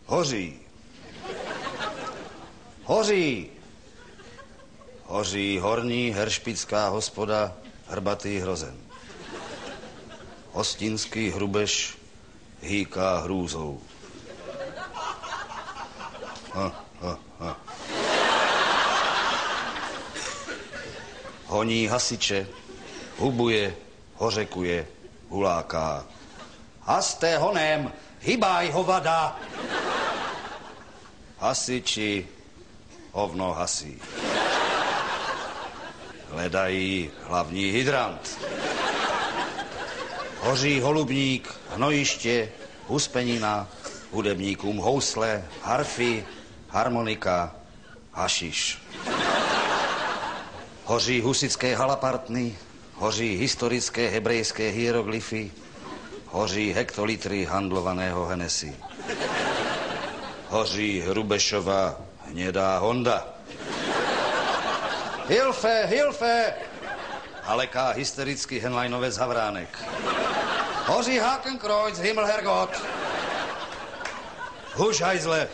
Hoří. Hoří. Hoří horní heršpická hospoda Hrbatý hrozen. Hostinský hrubež hýká hrůzou. Honí hasiče, hubuje, hořekuje, huláká. Haste honem, hybaj hovada. Hasiči hovno hasí. Hledají hlavní hydrant. Hoří holubník, hnojiště, huspenina, hudebníkům housle, harfy, harmonika, hašiš. Hoří husické halapartny, hoří historické hebrejské hieroglyfy, hoří hektolitry handlovaného Hennessy. Hoří Hrubešova hnědá Honda. Hilfe, hilfe! Haleká hysterický Henleinovec Havránek. Hoří Hakenkreuz, Himmelherrgott. Huš hajzle.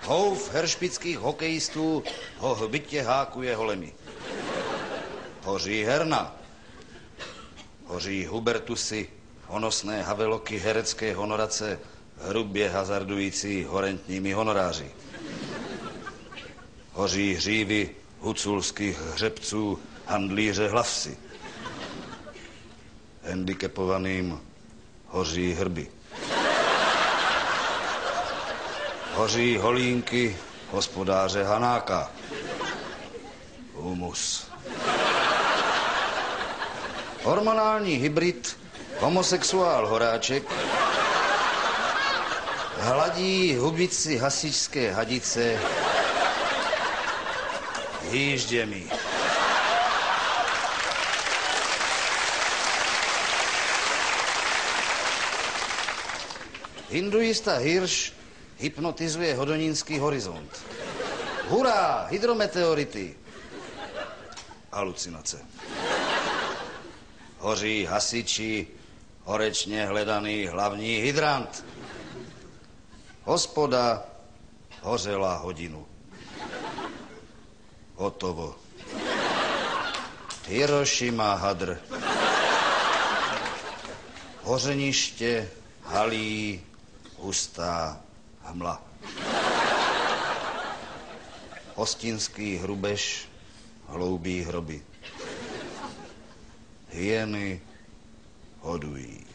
Houf heršpických hokejistů ho hbitě hákuje holemi. Hoří herna. Hoří Hubertusy, honosné haveloky herecké honorace, hrubě hazardující horentními honoráři. Hoří hřívy huculských hřebců handlíře hlavsy. Handicapovaným hoří hrby. Hoří holínky hospodáře Hanáka. Humus. Hormonální hybrid, homosexuál Horáček, hladí hubici hasičské hadice hýžděmi. Hinduista Hirsch hypnotizuje hodonínský horizont. Hurá, hydrometeority. Halucinace. Hoří hasiči, horečně hledaný hlavní hydrant. Hospoda hořela hodinu. Hotovo. Hirošima hadr. Hořeniště halí hustá hmla. Hostinský hrubež hloubí hroby. Hyeny hodují.